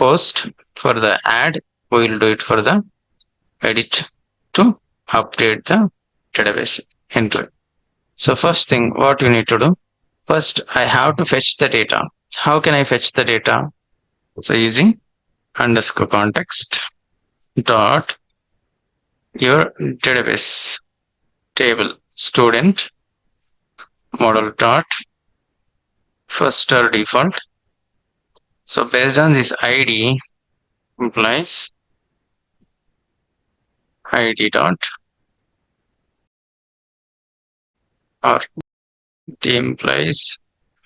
post. For the add, we will do it for the edit to update the database entry. So first thing, what you need to do, first I have to fetch the data. How can I fetch the data? So using underscore context dot your database table student model dot first or default. So based on this ID implies ID dot or T implies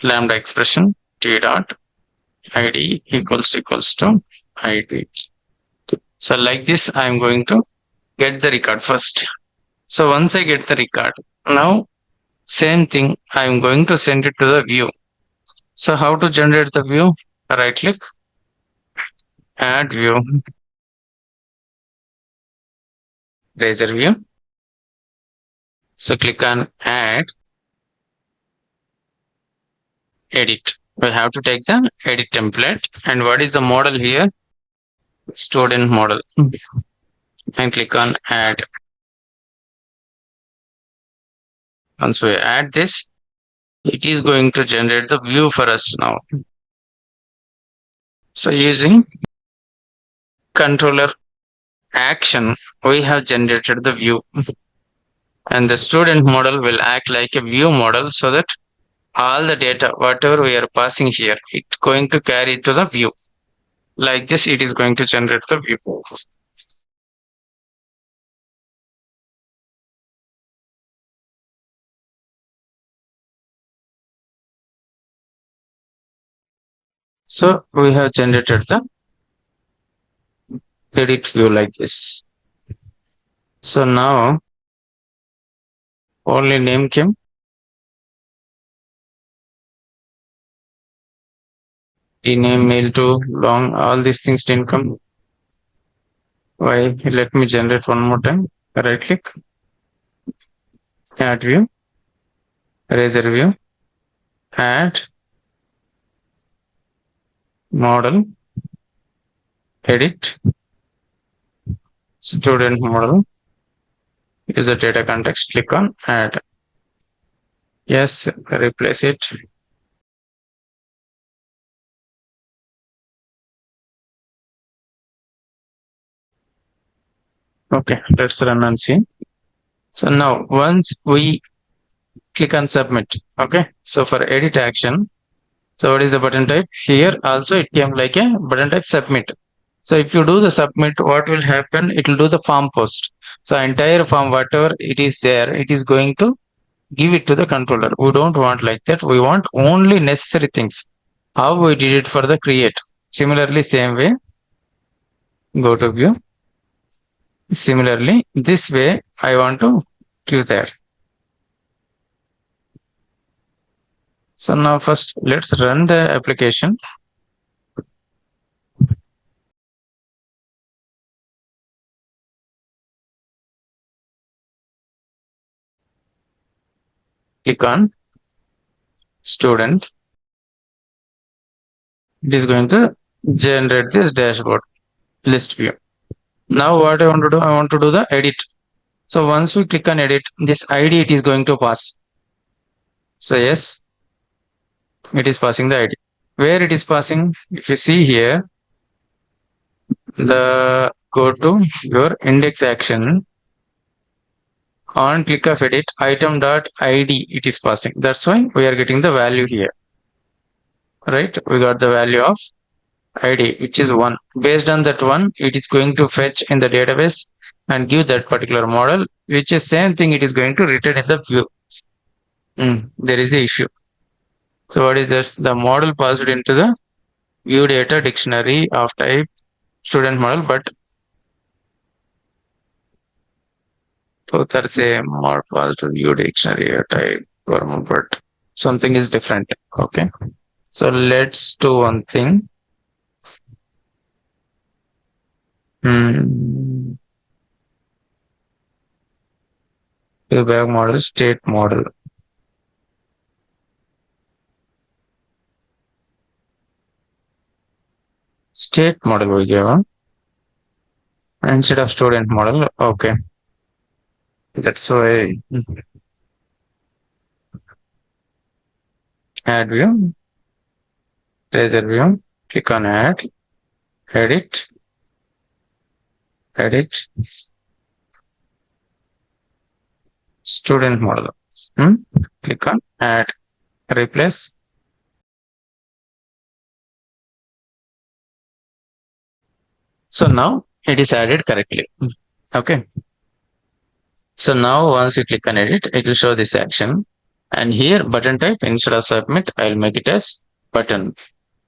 lambda expression T dot ID equals to ID. So like this, I am going to get the record first. So once I get the record, now same thing, I am going to send it to the view. So how to generate the view? Right click, add view, razor view. So click on add, edit. We have to take the edit template. And what is the model here? Student model. And click on add. Once we add this, it is going to generate the view for us now. So using controller action, we have generated the view. And the student model will act like a view model so that all the data, whatever we are passing here, it's going to carry to the view. Like this, it is going to generate the view. So we have generated the edit view like this. So now only name came. Rename mail to long, all these things didn't come. Why? Let me generate one more time. Right click, add view, razor view, add model, edit, student model, user data context, click on add. Yes, replace it. Okay, let's run and see. So now once we click on submit, okay, so for edit action, so what is the button type? Here also it came like a button type submit. So if you do the submit, what will happen? It will do the form post. So entire form, whatever it is there, it is going to give it to the controller. We don't want like that. We want only necessary things. How we did it for the create. Similarly, same way, go to view. Similarly, this way I want to give there. So now first let's run the application. Click on student. It is going to generate this dashboard list view. Now what I want to do, I want to do the edit. So once we click on edit, this ID it is going to pass. So yes, it is passing the ID. Where it is passing, if you see here, the go to your index action, on click of edit, item dot ID it is passing. That's why we are getting the value here. Right? We got the value of ID, which is 1. Based on that one, it is going to fetch in the database and give that particular model, which is same thing it is going to return in the view. There is a issue. So what is this? The model passed into the view data dictionary of type student model, but both are same model passed to view dictionary of type formal, but something is different. Okay. So let's do one thing. Feedback model, state model. state model we give instead of student model. Okay, that's why add view, laser view, click on add, edit, edit, student model. Click on add, replace. So now it is added correctly. Okay. So now once you click on edit, it will show this action. And here button type, instead of submit, I'll make it as button.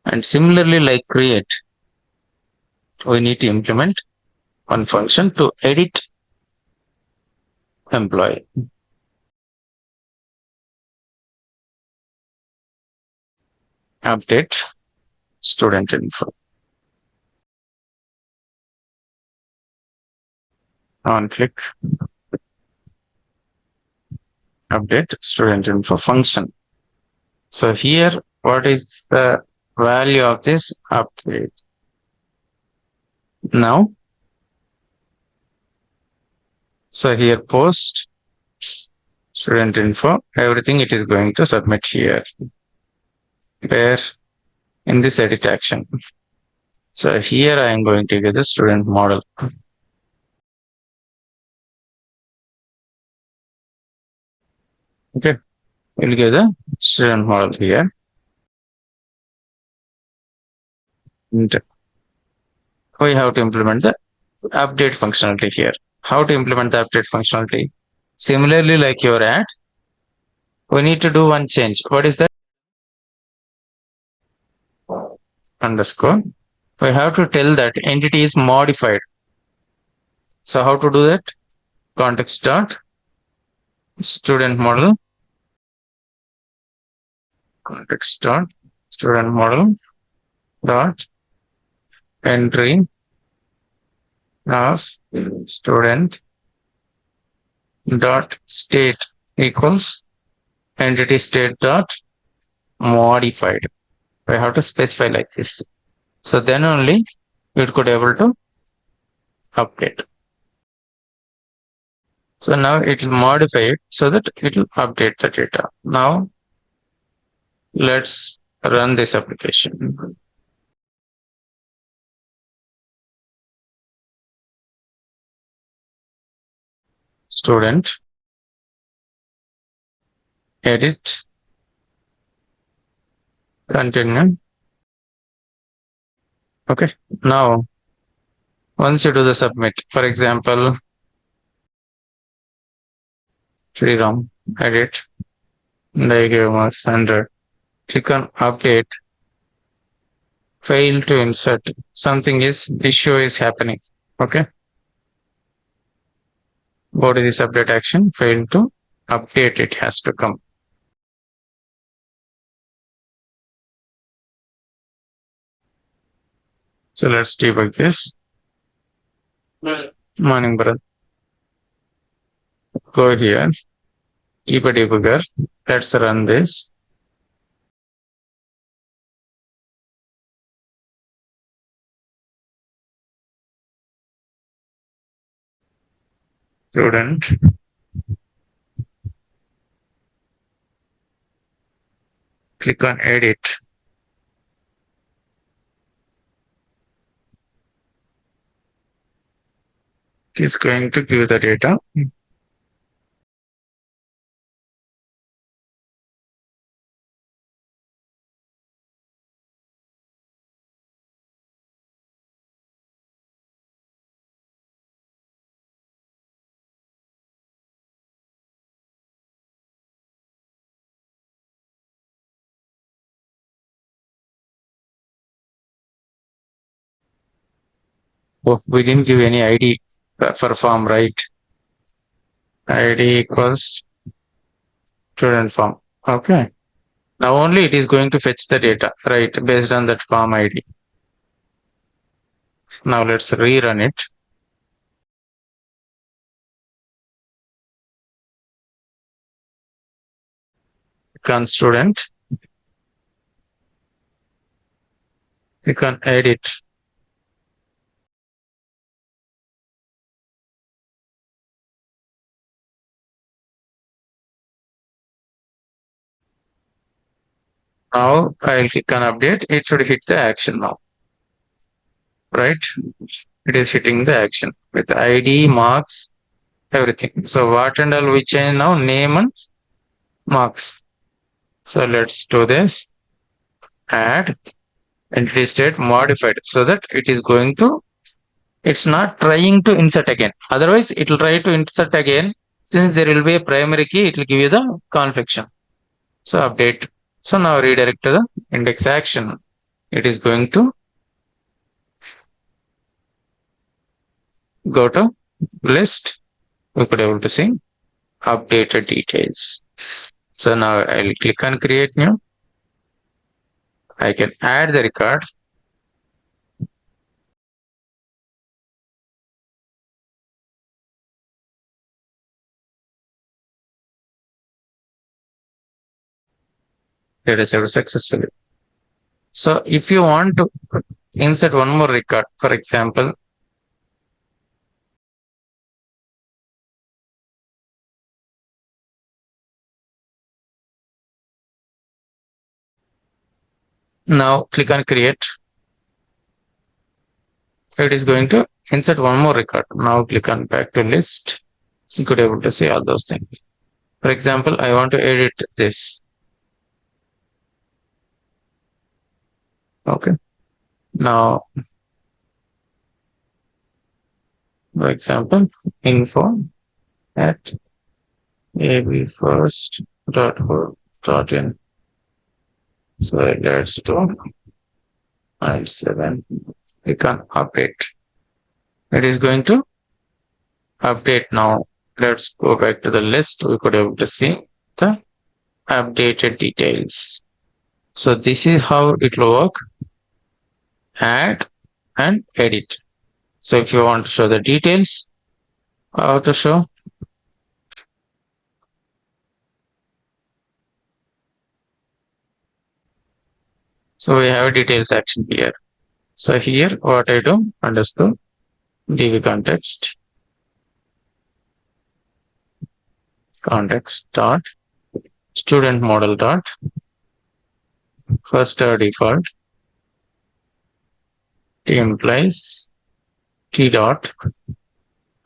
And similarly, like create, we need to implement one function to edit employee. Update student info. On click, update student info function. So here, what is the value of this update? Now, so here post student info, everything it is going to submit here. Where in this edit action. So here I am going to get the student model. Okay, we'll get the student model here. And we have to implement the update functionality here. How to implement the update functionality? Similarly, like your ad, we need to do one change. What is that? Underscore. We have to tell that entity is modified. So how to do that? Context dot student model. Context dot student model dot entry of student dot state equals entity state dot modified. We have to specify like this. So then only it could able to update. So now it will modify it so that it will update the data. Now let's run this application. Student, edit, continue. Okay. Now once you do the submit, for example, Sriram, edit, and I give marks 100. Click on update. Fail to insert. Something issue is happening. Okay. Go to this update action. Fail to update. It has to come. So let's debug this. Morning, brother. Go here. Keep a debugger. Let's run this. Student. Click on edit. It is going to give the data. Oh, we didn't give any ID for form, right? ID equals student form. Okay. Now only it is going to fetch the data, right? Based on that form ID. Now let's rerun it. Click on student. Click on edit. Now I'll click on update. It should hit the action now, right? It is hitting the action with ID, marks, everything. So what and all we change now? Name and marks. So let's do this. Add entity state modified so that it is going to, it's not trying to insert again. Otherwise, it will try to insert again. Since there will be a primary key, it will give you the confliction. So update. So now redirect to the index action. It is going to go to list. We could able to see updated details. So now I'll click on create new. I can add the record. It is successfully. So if you want to insert one more record, for example, now click on create. It is going to insert one more record. Now click on back to list. You could able to see all those things. For example, I want to edit this. Okay. Now, for example, info at abfirst.org.in. So let's do 97. Click on update. It is going to update now. Let's go back to the list. We could able to see the updated details. So this is how it will work. Add and edit. So if you want to show the details, how to show? So we have a details action here. So here what I do, underscore db context dot student model dot first default t implies t dot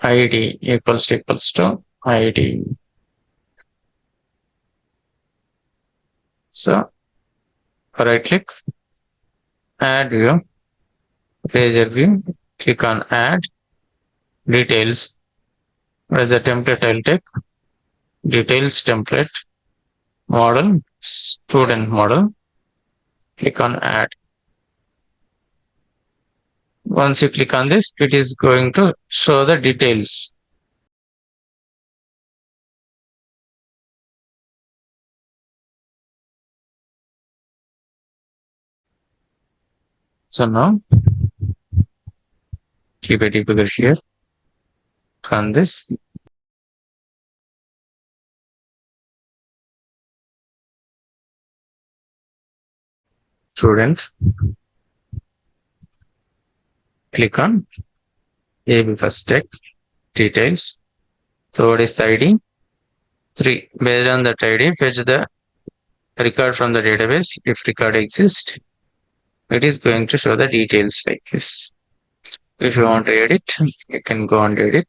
id equals to id. So right click, add view, razor view, click on add details. As a template I'll take details template model student model. Click on add. Once you click on this, it is going to show the details. So now keep a debugger here. Run this. Student. Click on AB first tech details. So what is the ID? 3. Based on that ID, fetch the record from the database. If record exists, it is going to show the details like this. If you want to edit, you can go and edit.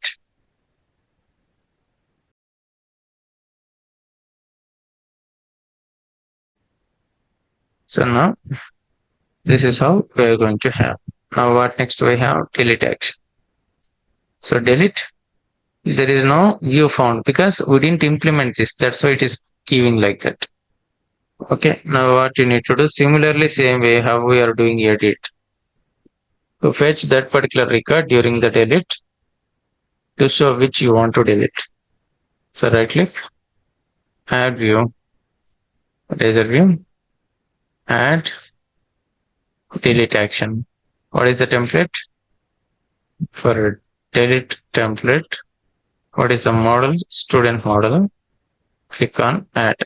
So now this is how we are going to have. Now what next we have? Delete action. So delete. There is no view found because we didn't implement this. That's why it is giving like that. Okay. Now what you need to do, similarly same way how we are doing edit. To fetch that particular record during the delete to show which you want to delete. So right click, add view, razor view, add delete action. What is the template? For delete template, what is the model? Student model. Click on add.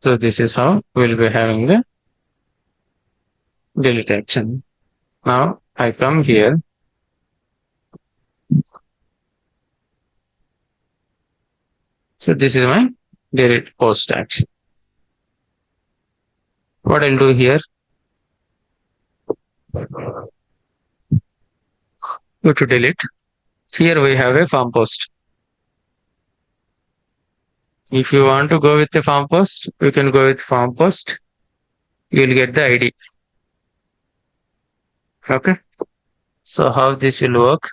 So this is how we'll be having the delete action. Now I come here. So this is my delete post action. What I'll do here, go to delete. Here we have a form post. If you want to go with the form post, you can go with form post. You will get the ID. Okay. So how this will work?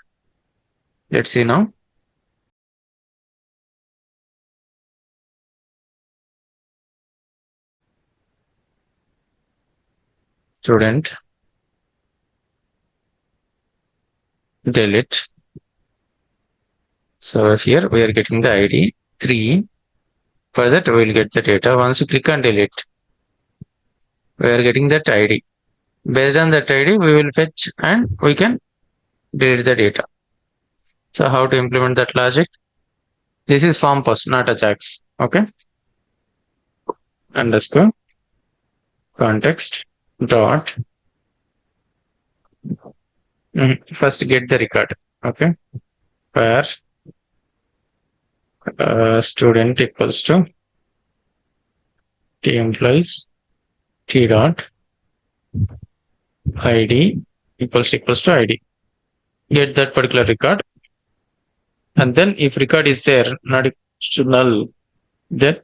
Let's see now. Student delete. So here we are getting the ID 3. For that we will get the data. Once you click on delete, we are getting that ID. Based on that ID, we will fetch and we can delete the data. So how to implement that logic? This is form post, not Ajax. Okay. Underscore context dot. First get the record. Okay. Where student equals to t employees t dot id equals to id. Get that particular record, and then if record is there not equals to null, then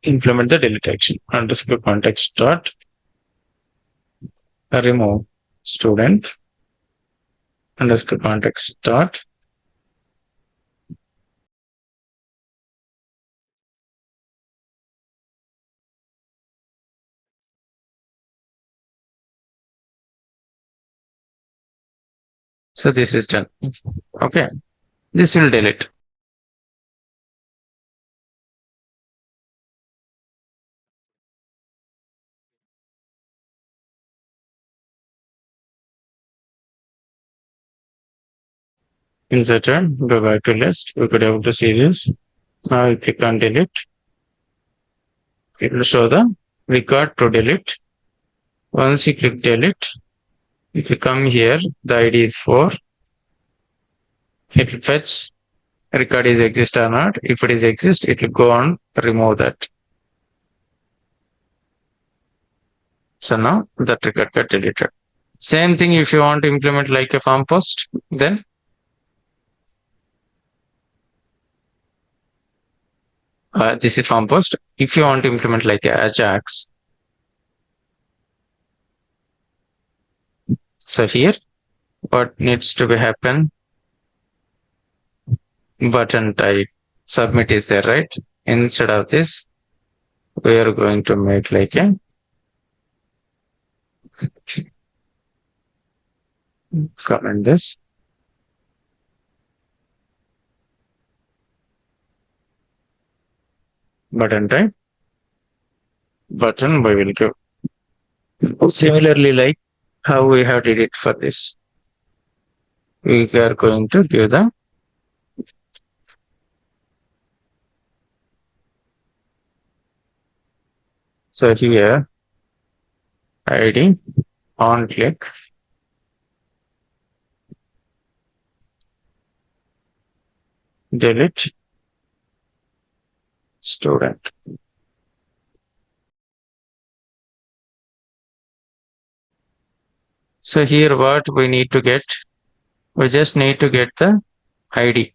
implement the delete action. Underscore context dot remove student underscore context dot. So this is done. Okay. This will delete. Inserted, go back to list. We could have to see this. Now you click on delete. It will show the record to delete. Once you click delete, if you come here, the ID is 4. It will fetch record is exist or not. If it is exist, it will go on remove that. So now that record got deleted. Same thing if you want to implement like a form post, then this is form post. If you want to implement like a Ajax, so here what needs to be happen? Button type submit is there, right? Instead of this, we are going to make like a comment this button type button we will give. Similarly, like how we have did it for this, we are going to give the so here ID on click delete student. So here what we need to get, we just need to get the ID.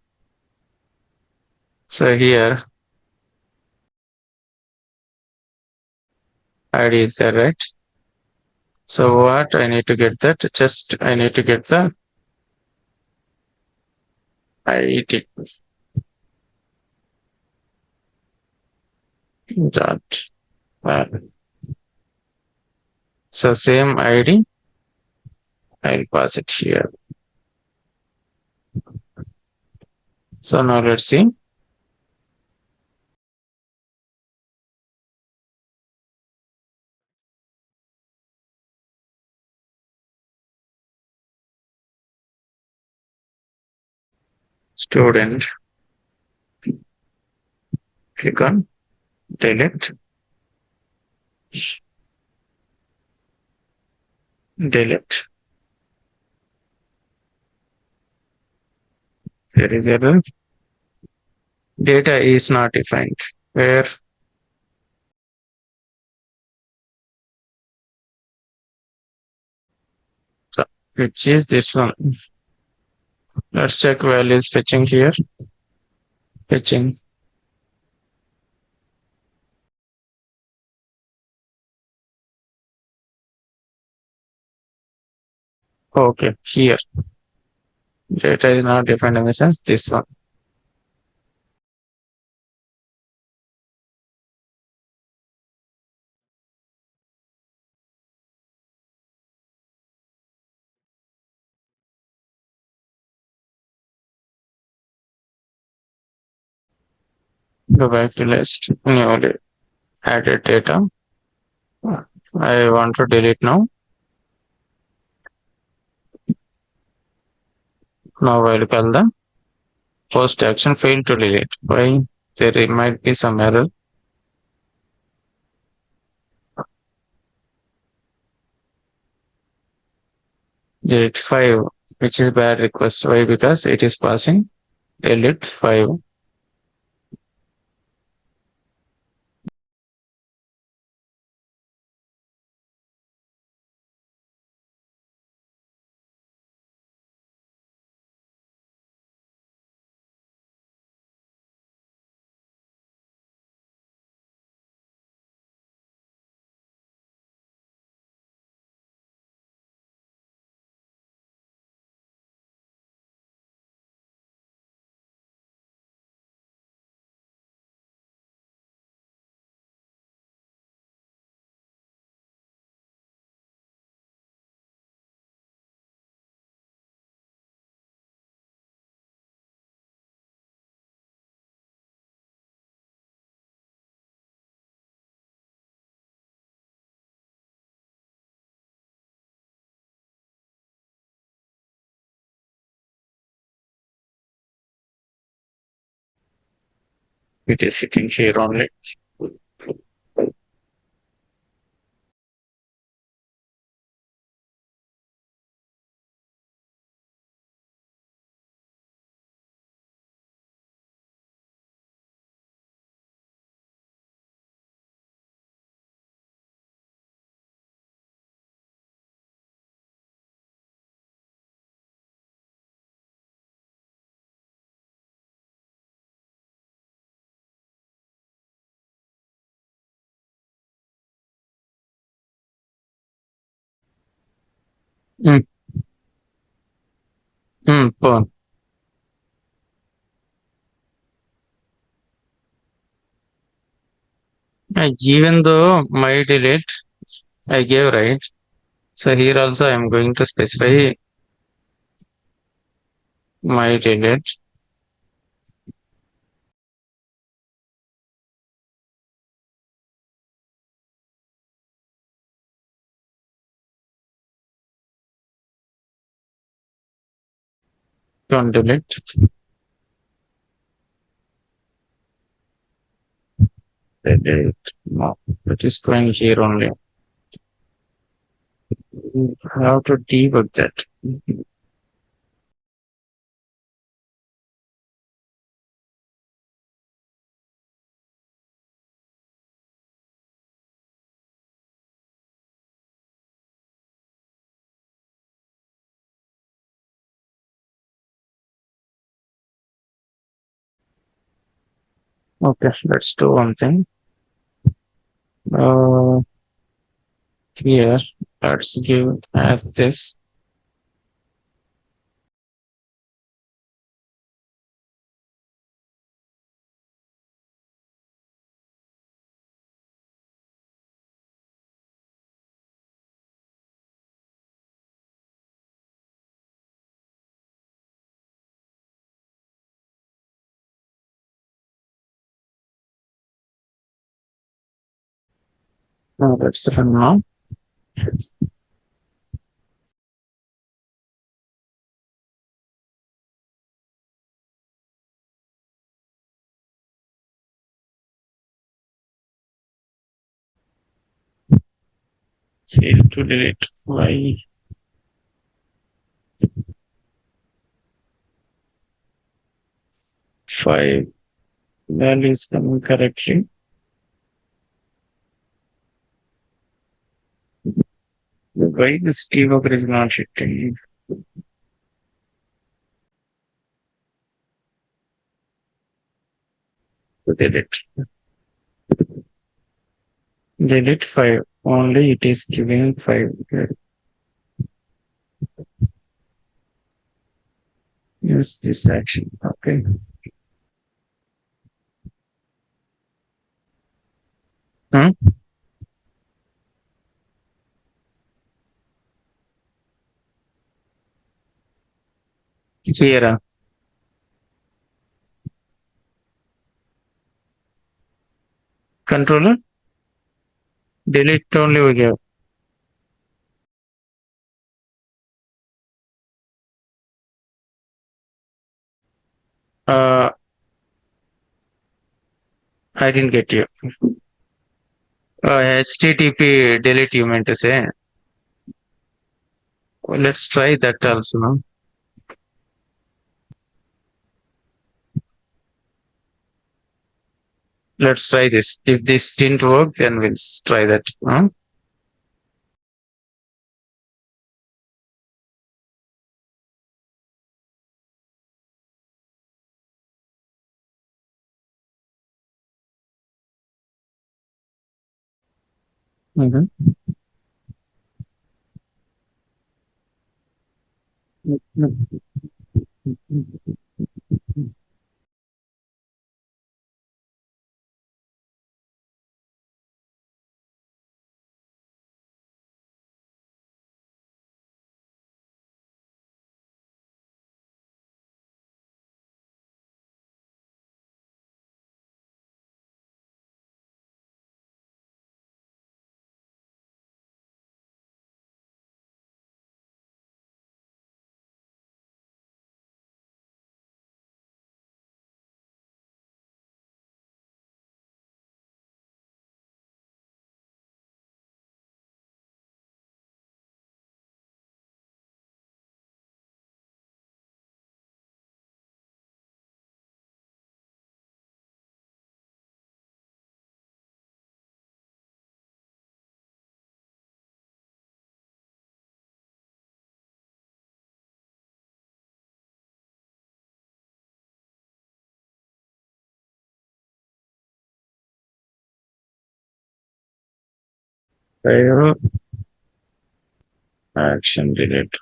So here ID is there, right? So what I need to get that, just I need to get the ID dot. So same ID, I'll pass it here. So now let's see. Student, click on delete, delete. There is error. Data is not defined. Where which is this one? Let's check values fetching here. Fetching. Okay, here. Data is not defined in the sense this one. Go back to list. Newly added data. I want to delete now. Now I'll call the post action failed to delete. Why? There might be some error. Delete 5, which is bad request. Why? Because it is passing delete 5. It is sitting here only. Mm, Phone. Even though my delete I gave right. So here also I am going to specify my delete. Don't delete. Delete. No, it is going here only. I have to debug that. Okay, let's do one thing. Uh, Here, let's give as this. Now let's run now. Fail to delete. Why? 5 value is coming correctly. Why this debugger is not shifting? Delete. Delete 5. Only it is giving 5. Use this action. Okay. Hmm? Here. Controller. Delete only we give. Uh, I didn't get you. HTTP delete you meant to say. Well, let's try that also. No? Let's try this. If this didn't work, then we'll try that. Huh? Mhm. File action delete.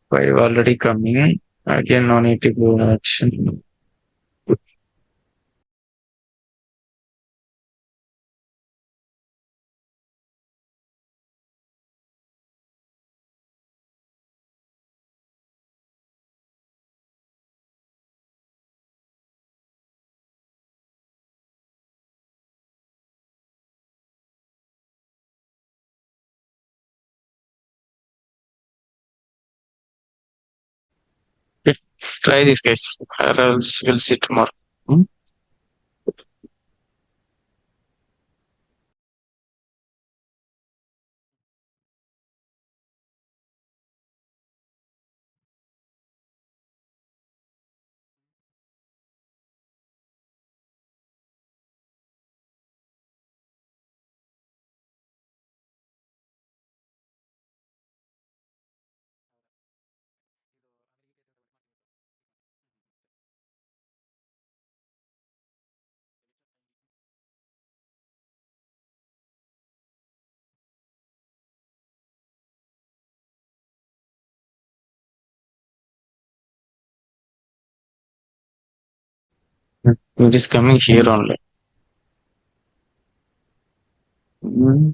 5 already coming. Again, no need to go action. Okay, try this, guys, or else we'll see tomorrow. Hmm? It is coming here only. Hmm.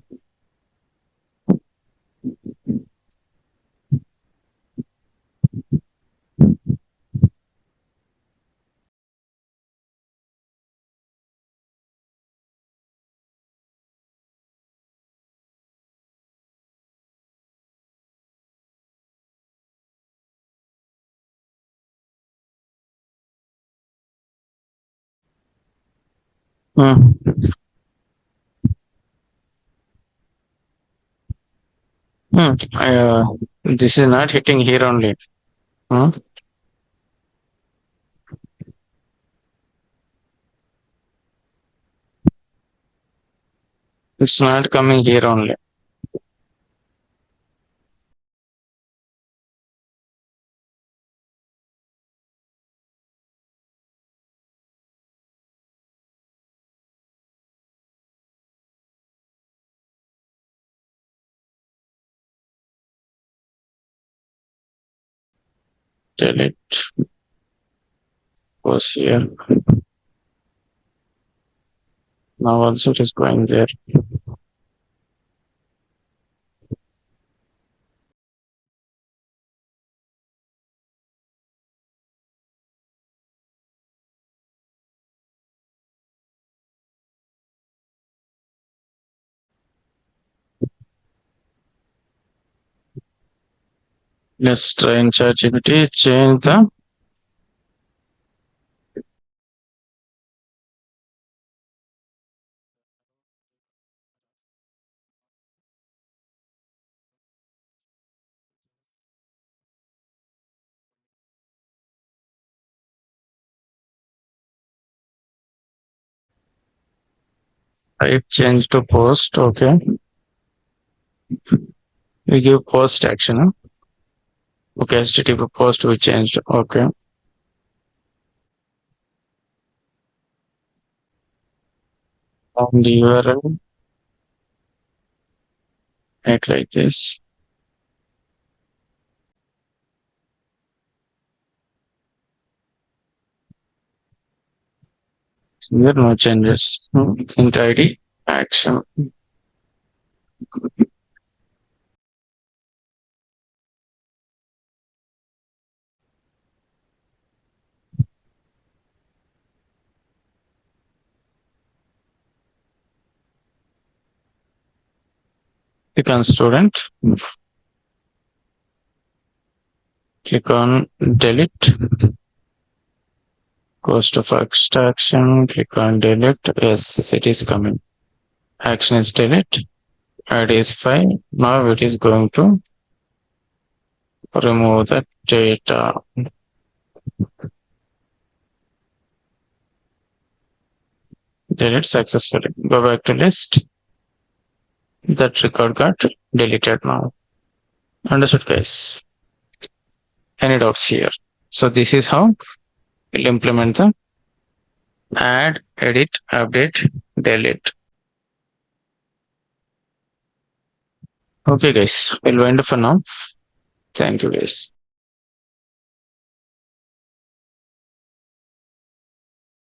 Hmm. This is not hitting here only. Hmm, it's not coming here only. Delete was here. Now also it is going there. Let's try in ChatGPT. Change the type change to post. Okay. We give post action. Huh? Okay, HTTP post we changed. Okay. And the URL make like this. Here no changes. Int ID action. Click on student. Click on delete. Goes to first action. Click on delete. Yes, it is coming. Action is delete. ID is 5. Now it is going to remove the data. Delete successfully. Go back to list. That record got deleted now. Understood, guys? Any doubts here? So this is how we'll implement the add, edit, update, delete. Okay, guys. We'll wind up for now. Thank you, guys.